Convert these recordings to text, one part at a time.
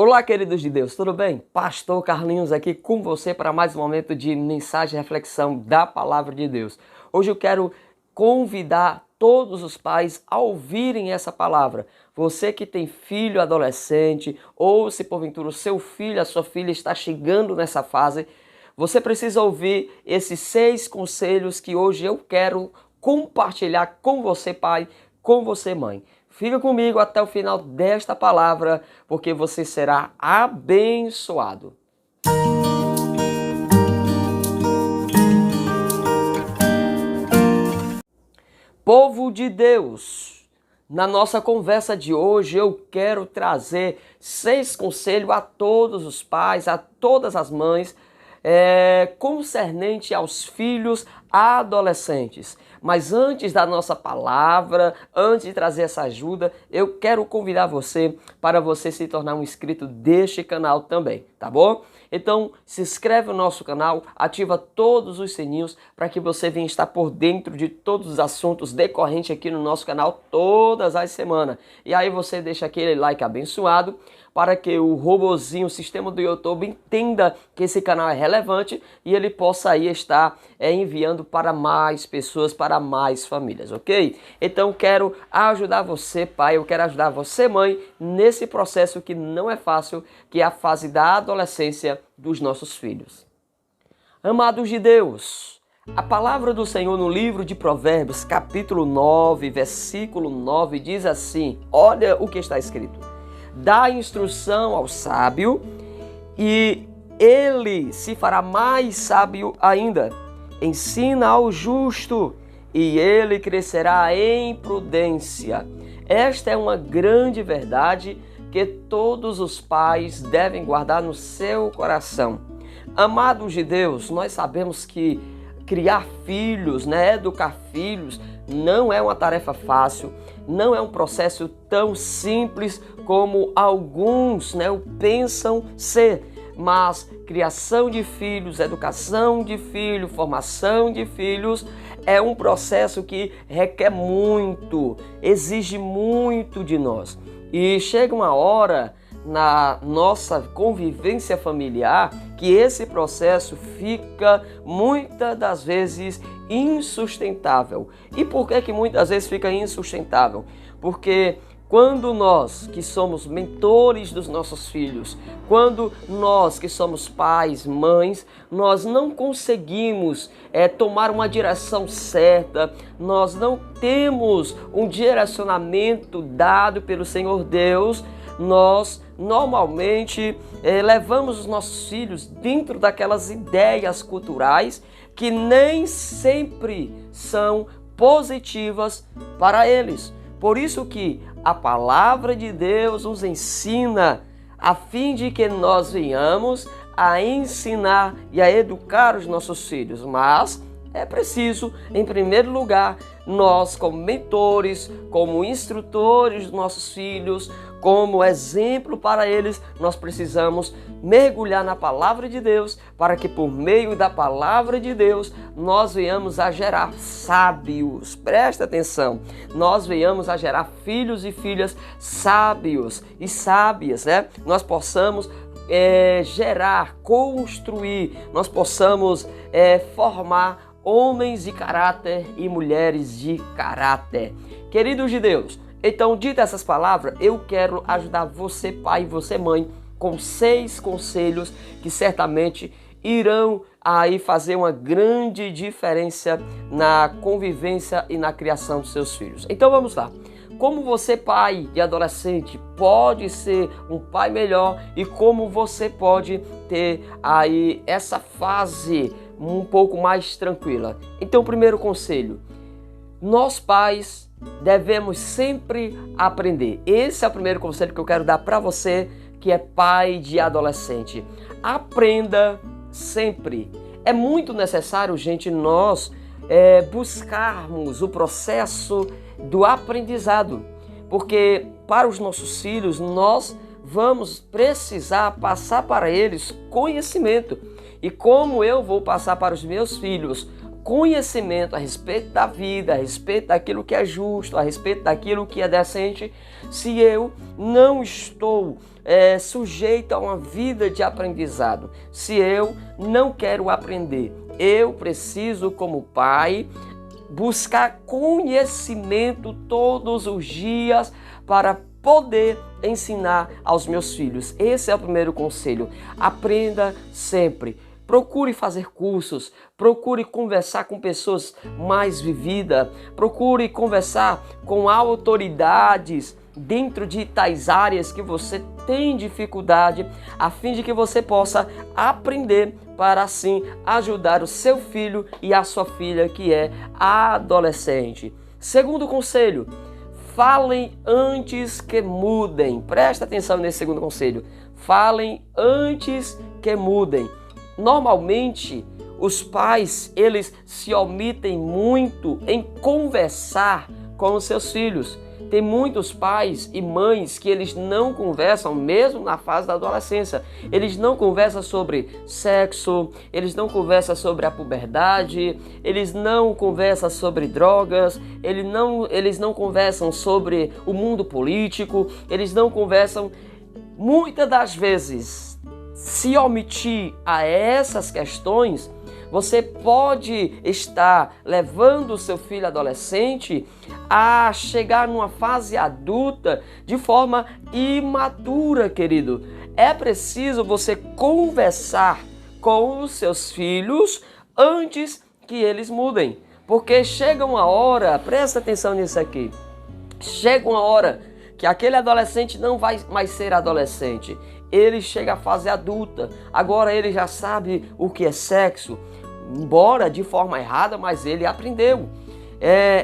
Olá, queridos de Deus, tudo bem? Pastor Carlinhos aqui com você para mais um momento de mensagem e reflexão da Palavra de Deus. Hoje eu quero convidar todos os pais a ouvirem essa palavra. Você que tem filho adolescente ou se porventura o seu filho, a sua filha está chegando nessa fase, você precisa ouvir esses 6 conselhos que hoje eu quero compartilhar com você, pai, com você, mãe. Fica comigo até o final desta palavra, porque você será abençoado. Povo de Deus, na nossa conversa de hoje eu quero trazer 6 conselhos a todos os pais, a todas as mães, concernente aos filhos adolescentes. Mas antes da nossa palavra, antes de trazer essa ajuda, eu quero convidar você para você se tornar um inscrito deste canal também, tá bom? Então, se inscreve no nosso canal, ativa todos os sininhos para que você venha estar por dentro de todos os assuntos decorrentes aqui no nosso canal todas as semanas. E aí você deixa aquele like abençoado para que o robozinho, o sistema do YouTube entenda que esse canal é relevante e ele possa aí estar enviando para mais pessoas, para mais famílias, ok? Então quero ajudar você, pai, eu quero ajudar você, mãe, nesse processo que não é fácil, que é a fase da adolescência dos nossos filhos. Amados de Deus, a palavra do Senhor no livro de Provérbios, capítulo 9, versículo 9, diz assim, olha o que está escrito. Dá instrução ao sábio e ele se fará mais sábio ainda. Ensina ao justo e ele crescerá em prudência. Esta é uma grande verdade que todos os pais devem guardar no seu coração. Amados de Deus, nós sabemos que criar filhos, educar filhos, não é uma tarefa fácil, não é um processo tão simples como alguns pensam ser. Mas criação de filhos, educação de filhos, formação de filhos é um processo que requer muito, exige muito de nós. E chega uma hora na nossa convivência familiar que esse processo fica muitas das vezes insustentável. E por que muitas vezes fica insustentável? Porque quando nós que somos mentores dos nossos filhos, quando nós que somos pais, mães, nós não conseguimos tomar uma direção certa, nós não temos um direcionamento dado pelo Senhor Deus, nós normalmente levamos os nossos filhos dentro daquelas ideias culturais que nem sempre são positivas para eles. Por isso que a palavra de Deus nos ensina a fim de que nós venhamos a ensinar e a educar os nossos filhos. Mas é preciso, em primeiro lugar, nós como mentores, como instrutores dos nossos filhos, como exemplo para eles, nós precisamos mergulhar na palavra de Deus para que por meio da palavra de Deus nós venhamos a gerar sábios. Presta atenção, nós venhamos a gerar filhos e filhas sábios e sábias, Nós possamos gerar, construir, nós possamos formar homens de caráter e mulheres de caráter. Queridos de Deus, então, dito essas palavras, eu quero ajudar você, pai, e você, mãe, com 6 conselhos que certamente irão aí fazer uma grande diferença na convivência e na criação dos seus filhos. Então, vamos lá. Como você, pai de adolescente, pode ser um pai melhor e como você pode ter aí essa fase um pouco mais tranquila. Então, primeiro conselho, nós pais devemos sempre aprender. Esse é o primeiro conselho que eu quero dar para você que é pai de adolescente. Aprenda sempre. É muito necessário, gente, nós buscarmos o processo do aprendizado, porque para os nossos filhos nós vamos precisar passar para eles conhecimento. E como eu vou passar para os meus filhos conhecimento a respeito da vida, a respeito daquilo que é justo, a respeito daquilo que é decente, se eu não estou sujeito a uma vida de aprendizado. Se eu não quero aprender, eu preciso, como pai, buscar conhecimento todos os dias para poder ensinar aos meus filhos. Esse é o primeiro conselho. Aprenda sempre. Procure fazer cursos, procure conversar com pessoas mais vividas, procure conversar com autoridades dentro de tais áreas que você tem dificuldade, a fim de que você possa aprender para assim ajudar o seu filho e a sua filha que é adolescente. Segundo conselho, falem antes que mudem. Presta atenção nesse segundo conselho. Falem antes que mudem. Normalmente, os pais, eles se omitem muito em conversar com os seus filhos. Tem muitos pais e mães que eles não conversam, mesmo na fase da adolescência. Eles não conversam sobre sexo, eles não conversam sobre a puberdade, eles não conversam sobre drogas, eles não conversam sobre o mundo político, eles não conversam, muitas das vezes, se omitir a essas questões, você pode estar levando o seu filho adolescente a chegar numa fase adulta de forma imatura, querido. É preciso você conversar com os seus filhos antes que eles mudem. Porque chega uma hora, presta atenção nisso aqui, chega uma hora que aquele adolescente não vai mais ser adolescente. Ele chega à fase adulta, agora ele já sabe o que é sexo, embora de forma errada, mas ele aprendeu.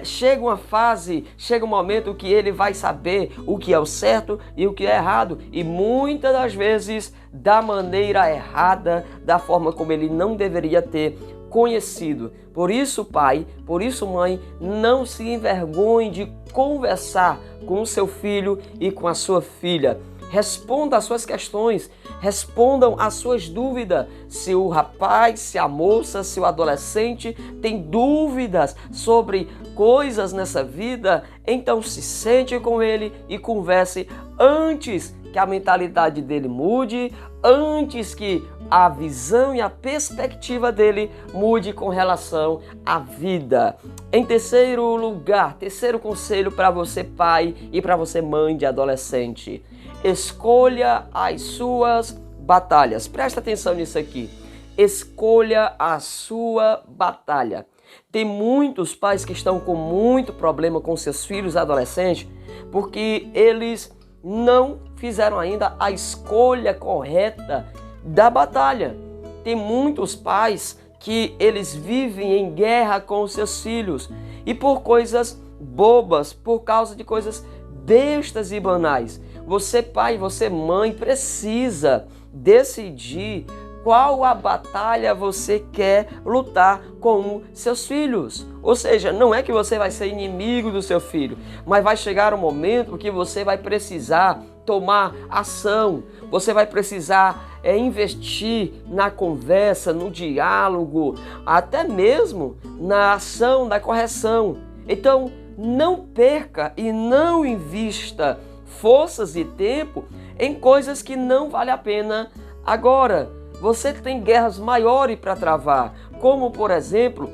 Chega uma fase, chega um momento que ele vai saber o que é o certo e o que é errado, e muitas das vezes da maneira errada, da forma como ele não deveria ter conhecido. Por isso, pai, por isso, mãe, não se envergonhe de conversar com o seu filho e com a sua filha. Responda às suas questões, respondam às suas dúvidas. Se o rapaz, se a moça, se o adolescente tem dúvidas sobre coisas nessa vida, então se sente com ele e converse antes que a mentalidade dele mude, antes que a visão e a perspectiva dele mude com relação à vida. Em terceiro lugar, terceiro conselho para você pai e para você mãe de adolescente: escolha as suas batalhas. Presta atenção nisso aqui. Escolha a sua batalha. Tem muitos pais que estão com muito problema com seus filhos adolescentes porque eles não fizeram ainda a escolha correta da batalha. Tem muitos pais que eles vivem em guerra com os seus filhos e por coisas bobas, por causa de coisas bestas e banais. Você pai, você mãe precisa decidir qual a batalha você quer lutar com seus filhos. Ou seja, não é que você vai ser inimigo do seu filho, mas vai chegar um momento que você vai precisar tomar ação, você vai precisar investir na conversa, no diálogo, até mesmo na ação da correção. Então, não perca e não invista forças e tempo em coisas que não vale a pena agora. Você tem guerras maiores para travar, como por exemplo,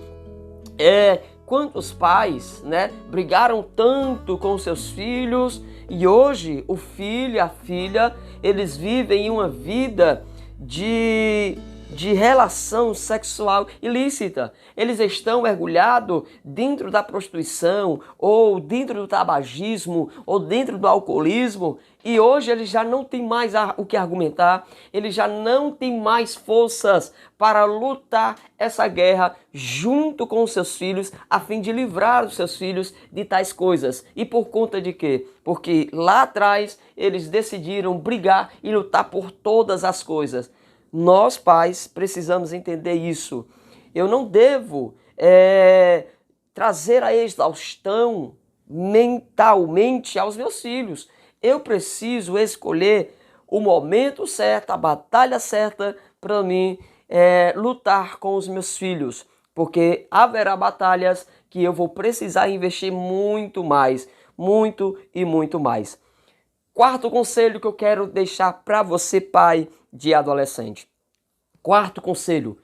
quantos pais, brigaram tanto com seus filhos e hoje o filho e a filha, eles vivem uma vida de relação sexual ilícita. Eles estão mergulhados dentro da prostituição, ou dentro do tabagismo, ou dentro do alcoolismo, e hoje eles já não têm mais o que argumentar, eles já não têm mais forças para lutar essa guerra junto com os seus filhos, a fim de livrar os seus filhos de tais coisas. E por conta de quê? Porque lá atrás eles decidiram brigar e lutar por todas as coisas. Nós, pais, precisamos entender isso. Eu não devo trazer a exaustão mentalmente aos meus filhos. Eu preciso escolher o momento certo, a batalha certa para mim lutar com os meus filhos. Porque haverá batalhas que eu vou precisar investir muito mais, muito e muito mais. Quarto conselho que eu quero deixar para você, pai de adolescente. Quarto conselho: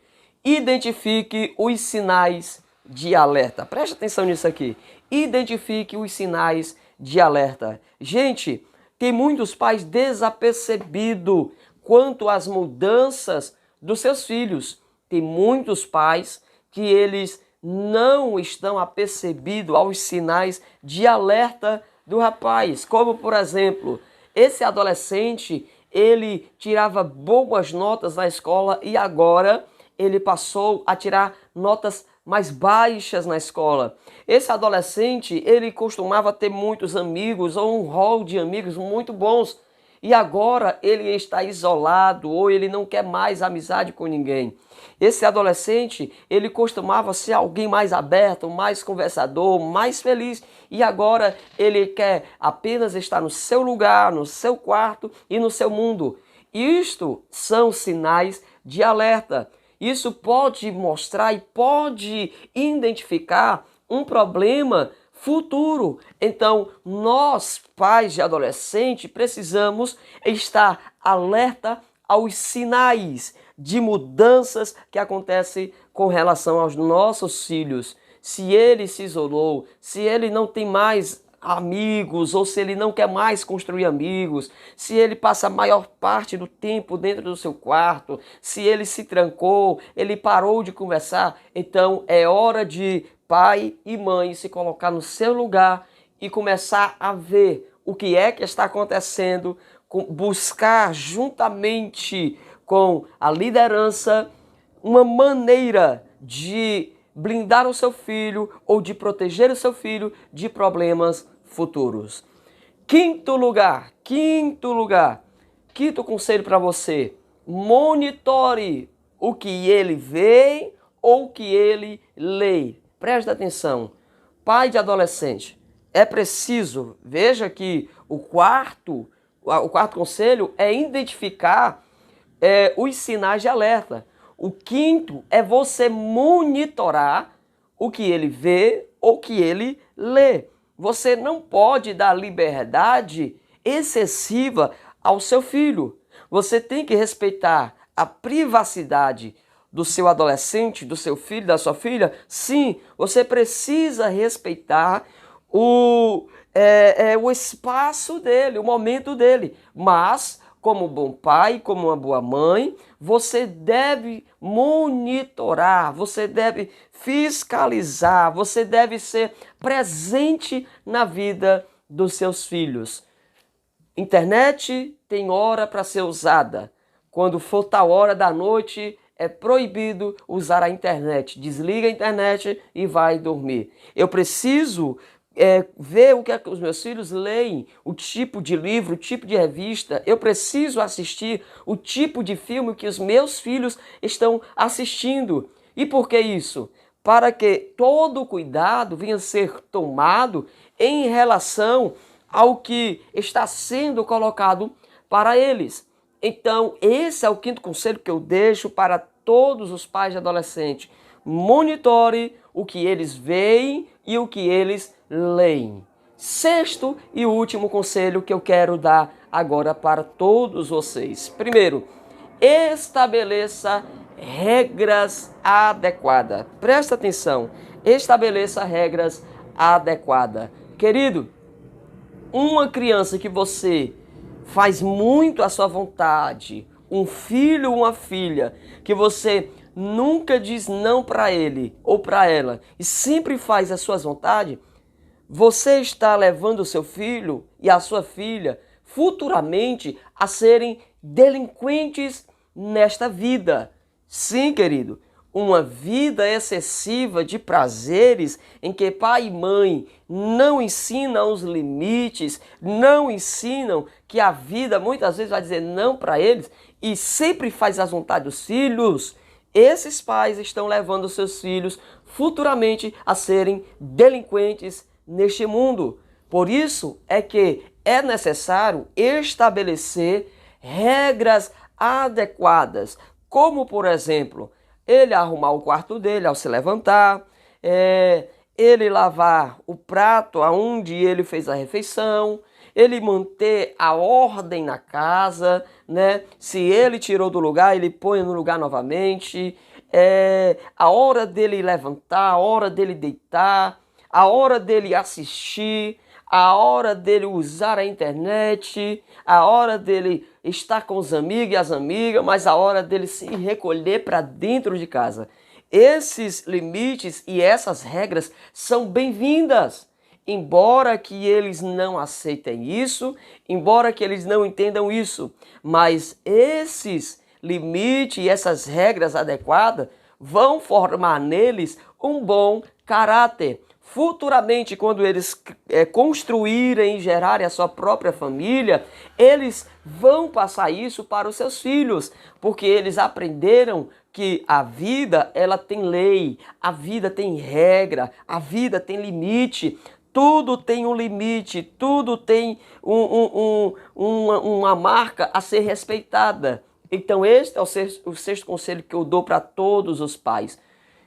identifique os sinais de alerta. Preste atenção nisso aqui. Identifique os sinais de alerta. Gente, tem muitos pais desapercebidos quanto às mudanças dos seus filhos. Tem muitos pais que eles não estão apercebidos aos sinais de alerta do rapaz. Como, por exemplo, esse adolescente, ele tirava boas notas na escola e agora ele passou a tirar notas mais baixas na escola. Esse adolescente, ele costumava ter muitos amigos ou um rol de amigos muito bons. E agora ele está isolado ou ele não quer mais amizade com ninguém. Esse adolescente, ele costumava ser alguém mais aberto, mais conversador, mais feliz. E agora ele quer apenas estar no seu lugar, no seu quarto e no seu mundo. Isto são sinais de alerta. Isso pode mostrar e pode identificar um problema futuro. Então, nós, pais de adolescente, precisamos estar alerta aos sinais de mudanças que acontecem com relação aos nossos filhos. Se ele se isolou, se ele não tem mais amigos, ou se ele não quer mais construir amigos, se ele passa a maior parte do tempo dentro do seu quarto, se ele se trancou, ele parou de conversar, então é hora de pai e mãe se colocar no seu lugar e começar a ver o que é que está acontecendo, buscar juntamente com a liderança uma maneira de blindar o seu filho ou de proteger o seu filho de problemas futuros. Quinto conselho para você: monitore o que ele vê ou o que ele lê. Preste atenção, pai de adolescente, é preciso, veja que o quarto conselho é identificar os sinais de alerta. O quinto é você monitorar o que ele vê ou o que ele lê. Você não pode dar liberdade excessiva ao seu filho. Você tem que respeitar a privacidade do seu adolescente, do seu filho, da sua filha. Sim, você precisa respeitar o espaço dele, o momento dele. Mas, como bom pai, como uma boa mãe, você deve monitorar, você deve fiscalizar, você deve ser presente na vida dos seus filhos. Internet tem hora para ser usada. Quando for tal hora da noite, é proibido usar a internet. Desliga a internet e vai dormir. Eu preciso ver o que é que os meus filhos leem, o tipo de livro, o tipo de revista. Eu preciso assistir o tipo de filme que os meus filhos estão assistindo. E por que isso? Para que todo cuidado venha a ser tomado em relação ao que está sendo colocado para eles. Então, esse é o quinto conselho que eu deixo para todos os pais de adolescente. Monitore o que eles veem e o que eles leem. Sexto e último conselho que eu quero dar agora para todos vocês. Primeiro, estabeleça regras adequadas. Presta atenção, estabeleça regras adequadas. Querido, uma criança que você faz muito à sua vontade, um filho ou uma filha, que você nunca diz não para ele ou para ela e sempre faz as suas vontades, você está levando o seu filho e a sua filha futuramente a serem delinquentes nesta vida. Sim, querido, uma vida excessiva de prazeres em que pai e mãe não ensinam os limites, não ensinam que a vida muitas vezes vai dizer não para eles e sempre faz as vontades dos filhos. Esses pais estão levando seus filhos futuramente a serem delinquentes neste mundo. Por isso é que é necessário estabelecer regras adequadas, como por exemplo, ele arrumar o quarto dele ao se levantar, ele lavar o prato aonde ele fez a refeição, ele manter a ordem na casa, né? Se ele tirou do lugar, ele põe no lugar novamente. A hora dele levantar, a hora dele deitar, a hora dele assistir, a hora dele usar a internet, a hora dele estar com os amigos e as amigas, mas a hora dele se recolher para dentro de casa. Esses limites e essas regras são bem-vindas. Embora que eles não aceitem isso, embora que eles não entendam isso, mas esses limites e essas regras adequadas vão formar neles um bom caráter. Futuramente, quando eles construírem e gerarem a sua própria família, eles vão passar isso para os seus filhos, porque eles aprenderam que a vida ela tem lei, a vida tem regra, a vida tem limite. Tudo tem um limite, tudo tem uma marca a ser respeitada. Então este é o sexto conselho que eu dou para todos os pais.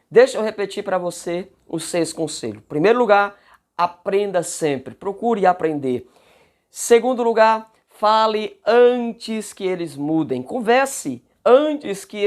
Deixa eu repetir para você os 6 conselhos. Em primeiro lugar, aprenda sempre, procure aprender. Segundo lugar, fale antes que eles mudem. Converse antes que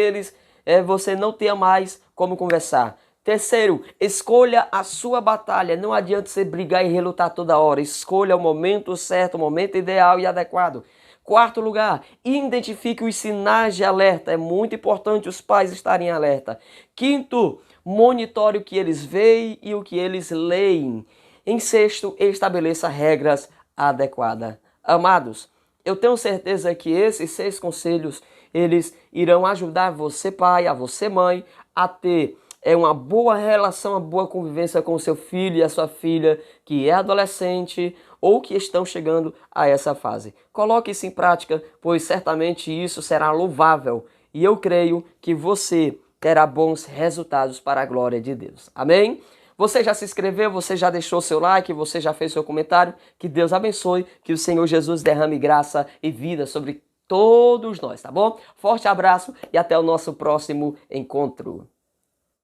você não tenha mais como conversar. Terceiro, escolha a sua batalha. Não adianta você brigar e relutar toda hora. Escolha o momento certo, o momento ideal e adequado. Quarto lugar, identifique os sinais de alerta. É muito importante os pais estarem em alerta. Quinto, monitore o que eles veem e o que eles leem. Em sexto, estabeleça regras adequadas. Amados, eu tenho certeza que esses 6 conselhos, eles irão ajudar você pai, a você mãe, a ter uma boa relação, uma boa convivência com o seu filho e a sua filha, que é adolescente ou que estão chegando a essa fase. Coloque isso em prática, pois certamente isso será louvável. E eu creio que você terá bons resultados para a glória de Deus. Amém? Você já se inscreveu, você já deixou seu like, você já fez seu comentário. Que Deus abençoe, que o Senhor Jesus derrame graça e vida sobre todos nós, tá bom? Forte abraço e até o nosso próximo encontro.